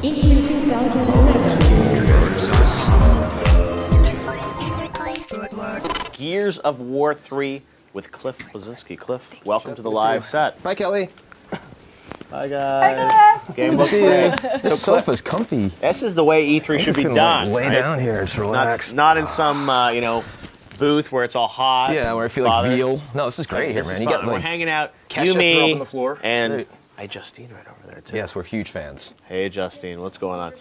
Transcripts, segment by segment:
E3 2011. Gears of War 3 with Cliff Bleszinski. Cliff, welcome to the live set. Bye, Kelly. Hi, guys. Game looks great. This sofa's comfy. This is the way E3 should be done. Lay right? down here, just relax. Not in some, you know, booth where it's all hot. Yeah, where I feel like veal. No, this is great here, man. You Fun. get like We're hanging out. catch You, up me, on the floor. and hey, Justine right over there too. Yes, we're huge fans. Hey, Justine, what's going on?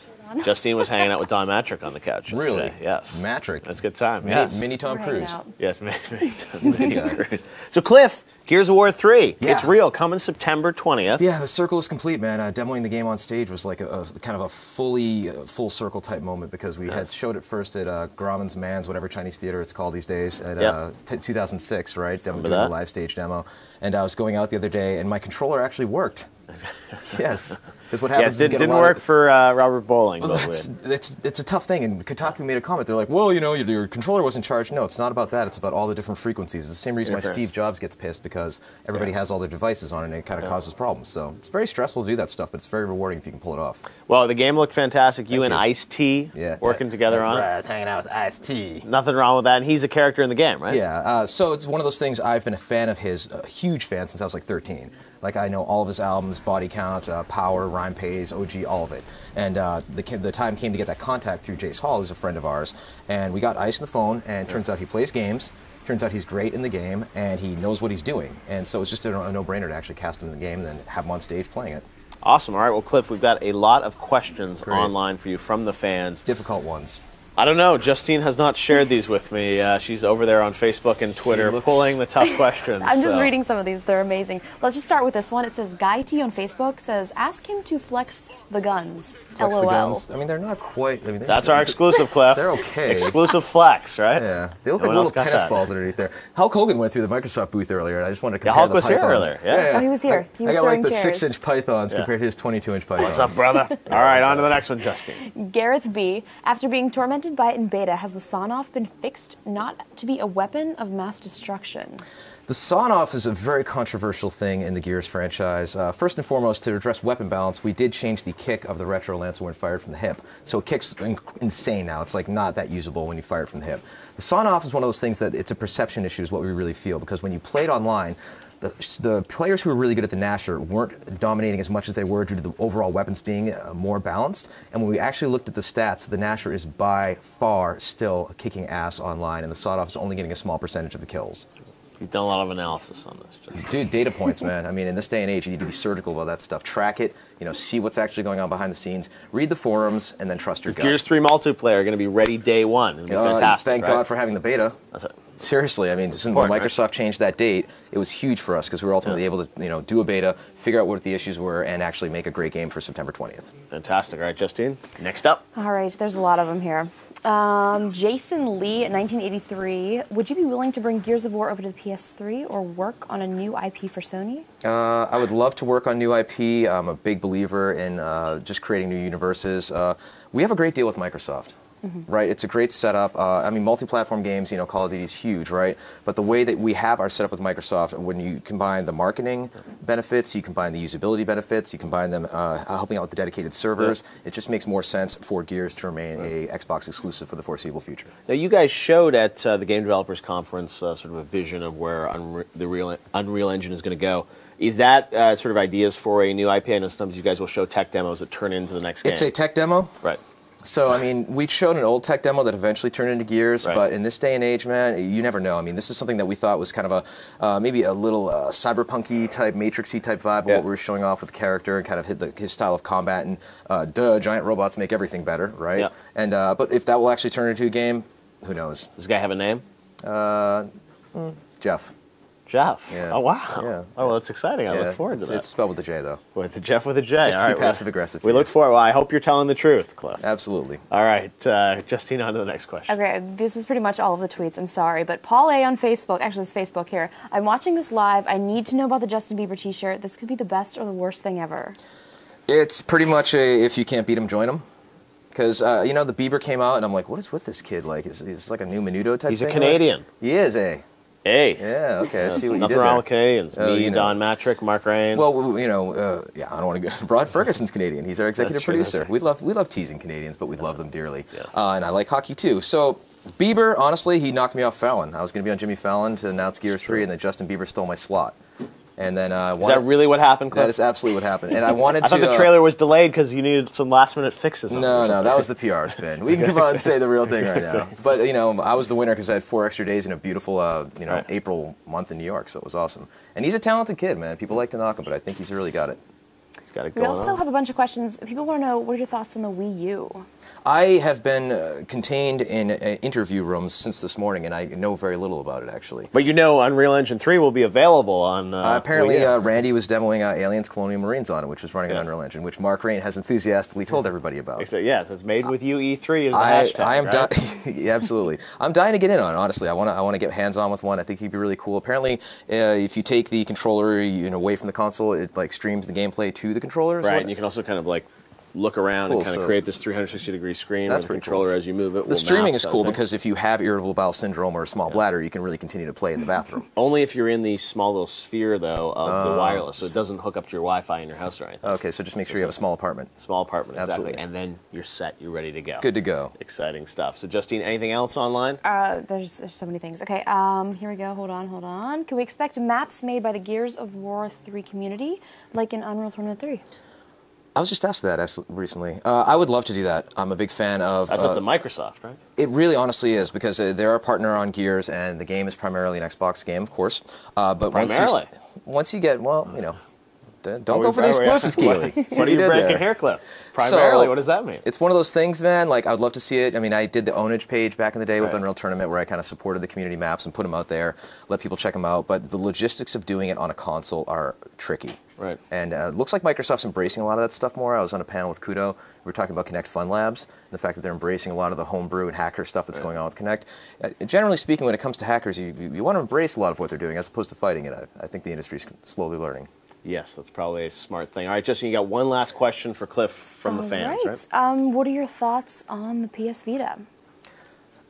Justine was hanging out with Don Matrick on the couch yesterday. Really? Yes. Matrick. That's a good time. Mini Tom Cruise. Yes, mini Cruise. So, Cliff, Gears of War 3. Yeah. It's real. Coming September 20th. Yeah, the circle is complete, man. Demoing the game on stage was like a kind of a full circle type moment because we had showed it first at Grauman's Mans, whatever Chinese theater it's called these days, at 2006, right? Doing the live stage demo. And I was going out the other day, and my controller actually worked. Yes. Because what happens it didn't work for Robert Bowling. Well, it's a tough thing, and Kotaku made a comment. They're like, well, you know, your controller wasn't charged. No, it's not about that. It's about all the different frequencies. It's the same reason why Steve Jobs gets pissed, because everybody has all their devices on it, and it kind of causes problems. So it's very stressful to do that stuff, but it's very rewarding if you can pull it off. Well, the game looked fantastic. You and Ice-T working together on it. Right, hanging out with Ice-T. Nothing wrong with that, and he's a character in the game, right? Yeah, so it's one of those things. I've been a fan of his, a huge fan since I was like 13. Like, I know all of his albums, Body Count, Power, Rhyme Pays, OG, all of it. And the time came to get that contact through Jace Hall, who's a friend of ours. And we got Ice on the phone, and turns out he plays games. Turns out he's great in the game, and he knows what he's doing. And so it's just a no-brainer to actually cast him in the game and then have him on stage playing it. Awesome. All right, well, Cliff, we've got a lot of questions online for you from the fans. Difficult ones. I don't know. Justine has not shared these with me. She's over there on Facebook and Twitter pulling the tough questions. I'm just reading some of these. They're amazing. Let's just start with this one. It says, Guy T on Facebook says, ask him to flex the guns. Flex LOL. the guns? I mean, they're not quite. I mean, that's our exclusive, Cliff. They're okay. Exclusive flex, right? Yeah. They look like little tennis balls underneath there. Hulk Hogan went through the Microsoft booth earlier, and I just wanted to compare Hulk the was pythons. here earlier. Yeah. Oh, he was here. He was I got like the chairs. 6-inch pythons compared to his 22-inch pythons. What's up, brother? All right, on to the next one, Justine. Gareth B. After being tormented by it in beta, has the sawn-off been fixed not to be a weapon of mass destruction? The sawn-off is a very controversial thing in the Gears franchise. First and foremost, to address weapon balance, we did change the kick of the retro Lancer when fired from the hip. So it kicks insane now. It's like not that usable when you fire it from the hip. The sawn-off is one of those things that it's a perception issue is what we really feel, because when you played online, the players who were really good at the Nasher weren't dominating as much as they were due to the overall weapons being more balanced. And when we actually looked at the stats, the Nasher is by far still kicking ass online, and the sawed-off is only getting a small percentage of the kills. You've done a lot of analysis on this. Dude, data points, man. I mean, in this day and age, you need to be surgical about that stuff. Track it, you know, see what's actually going on behind the scenes, read the forums, and then trust your gut. Gears 3 multiplayer going to be ready day one. It'll be fantastic, Thank God for having the beta. That's it. Seriously, I mean, when Microsoft changed that date, it was huge for us because we were ultimately able to, you know, do a beta, figure out what the issues were, and actually make a great game for September 20th. Fantastic. All right, Justine, next up. All right, there's a lot of them here. Jason Lee, 1983. Would you be willing to bring Gears of War over to the PS3 or work on a new IP for Sony? I would love to work on new IP. I'm a big believer in just creating new universes. We have a great deal with Microsoft. Right, it's a great setup. I mean, multi-platform games, you know, Call of Duty is huge, right? But the way that we have our setup with Microsoft, when you combine the marketing benefits, you combine the usability benefits, you combine them helping out with the dedicated servers, it just makes more sense for Gears to remain a Xbox exclusive for the foreseeable future. Now, you guys showed at the Game Developers Conference sort of a vision of where the Unreal Engine is going to go. Is that sort of ideas for a new IP? I know sometimes you guys will show tech demos that turn into the next game. It's a tech demo? Right. So, I mean, we showed an old tech demo that eventually turned into Gears, but in this day and age, man, you never know. I mean, this is something that we thought was kind of a, maybe a little cyberpunk-y type, Matrix-y type vibe of what we were showing off with the character and kind of his style of combat. And, giant robots make everything better, right? Yeah. And, but if that will actually turn into a game, who knows? Does this guy have a name? Jeff. Jeff. Yeah. Oh, wow. Yeah. Oh, well, that's exciting. I look forward to that. It's spelled with a J, though. With the Jeff with a J. Just to be passive-aggressive. We look forward. Well, I hope you're telling the truth, Cliff. Absolutely. All right. Justine, on to the next question. Okay, this is pretty much all of the tweets. I'm sorry. But Paul A. on Facebook, actually it's Facebook here. I'm watching this live. I need to know about the Justin Bieber t-shirt. This could be the best or the worst thing ever. It's pretty much a if you can't beat him, join him. Because, you know, the Bieber came out, and I'm like, what is with this kid? Like, is like a new Menudo type thing? He's a Canadian. He is, eh? Hey. Yeah, okay, I see what you Nothing did wrong there. with Canadians. Me, you know. Don Matrick, Mark Rain. Well, yeah, I don't want to go. Rod Ferguson's Canadian. He's our executive true, that's producer. right. We love teasing Canadians, but we love them dearly. Yes. And I like hockey too. So Bieber, honestly, he knocked me off Fallon. I was going to be on Jimmy Fallon to announce Gears 3, and then Justin Bieber stole my slot. And then is that really what happened, Cliff? That is absolutely what happened. And I wanted I thought to. the trailer was delayed because you needed some last-minute fixes. No, that was the PR spin. We can come out and say the real thing right now. But I was the winner because I had 4 extra days in a beautiful, Right. April month in New York, so it was awesome. And he's a talented kid, man. People like to knock him, but I think he's really got it. He's got it We going also on. have a bunch of questions. People want to know, what are your thoughts on the Wii U? I have been contained in interview rooms since this morning, and I know very little about it, actually. But Unreal Engine 3 will be available on. Apparently, Wii U. Randy was demoing Aliens Colonial Marines on it, which was running on Yes. Unreal Engine, which Mark Rain has enthusiastically told everybody about. So, yes, it's made with you. E3 is the I hashtag. am right? yeah, absolutely. I'm dying to get in on it. Honestly, I want to get hands on with one. I think he'd be really cool. Apparently, if you take the controller away from the console, it like streams the gameplay to the controller. Right, and you can also kind of like look around Cool, and kind of so create this 360-degree screen that's with the pretty controller as you move it. The streaming is cool because if you have irritable bowel syndrome or a small bladder, you can really continue to play in the bathroom. Only if you're in the small little sphere, though, of the wireless, so it doesn't hook up to your Wi-Fi in your house or anything. Okay, so just make sure you have a small apartment. Small apartment, exactly. Absolutely. And then you're set. You're ready to go. Good to go. Exciting stuff. So, Justine, anything else online? There's so many things. Okay, here we go. Hold on. Can we expect maps made by the Gears of War 3 community, like in Unreal Tournament 3? I was just asked that recently. I would love to do that. I'm a big fan of... That's up to Microsoft, right? It really honestly is, because they're our partner on Gears, and the game is primarily an Xbox game, of course. But Primarily? once you get, don't go for the exclusives, Keely. What are you breaking here, Cliff? Primarily, what does that mean? It's one of those things, man. Like, I'd love to see it. I mean, I did the ownage page back in the day with Right. Unreal Tournament, where I kind of supported the community maps and put them out there, let people check them out. But the logistics of doing it on a console are tricky. Right. And it looks like Microsoft's embracing a lot of that stuff more. I was on a panel with Kudo. We were talking about Kinect Fun Labs, and the fact that they're embracing a lot of the homebrew and hacker stuff that's going on with Kinect. Generally speaking, when it comes to hackers, you want to embrace a lot of what they're doing as opposed to fighting it. I think the industry's slowly learning. Yes, that's probably a smart thing. All right, Justin, you got one last question for Cliff from the fans, right? What are your thoughts on the PS Vita?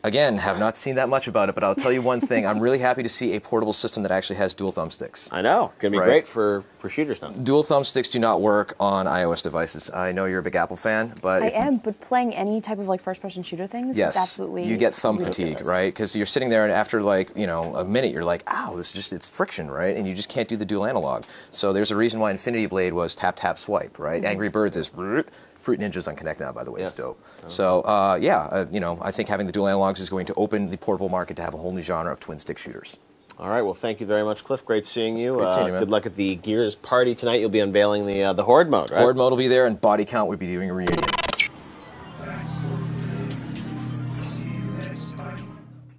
Again, have not seen that much about it, but I'll tell you one thing. I'm really happy to see a portable system that actually has dual thumbsticks. I know. Going to be Right. great for shooters now. Dual thumbsticks do not work on iOS devices. I know you're a big Apple fan, but I am, but playing any type of like first-person shooter things, yes, it's absolutely you get thumb ridiculous. fatigue, right? Because you're sitting there, and after a minute, you're like, "Ow, it's friction," right? And you just can't do the dual analog. So there's a reason why Infinity Blade was tap tap swipe, right? Angry Birds is Fruit Ninja's on Kinect now, by the way. Yes. It's dope. So I think having the dual analogs is going to open the portable market to have a whole new genre of twin stick shooters. All right, well, thank you very much, Cliff. Great seeing you. Great seeing you, man. Good luck at the Gears party tonight. You'll be unveiling the Horde mode, right? Horde mode will be there, and Body Count will be doing a reunion.